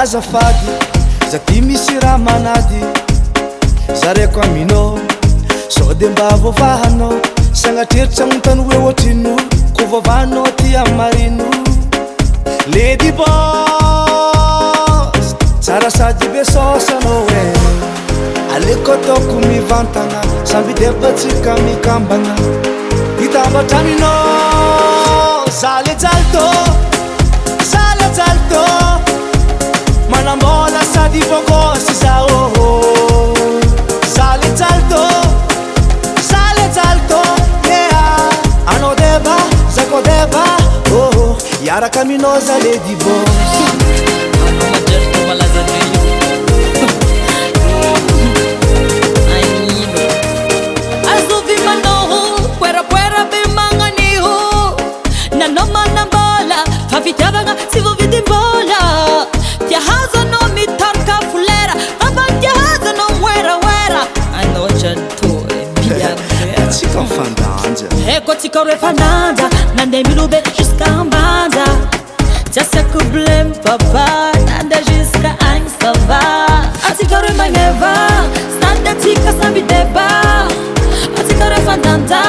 azafady za ty misy raha manady zareko aminao sao de mba voavahanao sagnatreritra agnontany hoe ohatrino ko voavahanao ty amy marino Lady Boss tsara sady be saosanao e aleko ataoko mivantana samby debatsika mikambana hitambatra aminao Zale JHAL-THO manambola sady vogosy zao Zale JHAL-THO yeah anao deba zako deba oh iaraka aminao za Lady Boss anao majeriko malaza leio anino azuvi manoho puera be manganiho nanao manambola fa fitiavagna tsy vovidimbola tiahazo anao mitarika folera avantiahazo anao moerawera anao JHAL-THO tsika mifandanja eko tsika ro efa nanja nandeha milobe jusqu'à ambanja tsy asiako bleme papa nandeha jusqu'à agny ça va atsika ro magneva sady atsika samby deba atsika ro efa nanja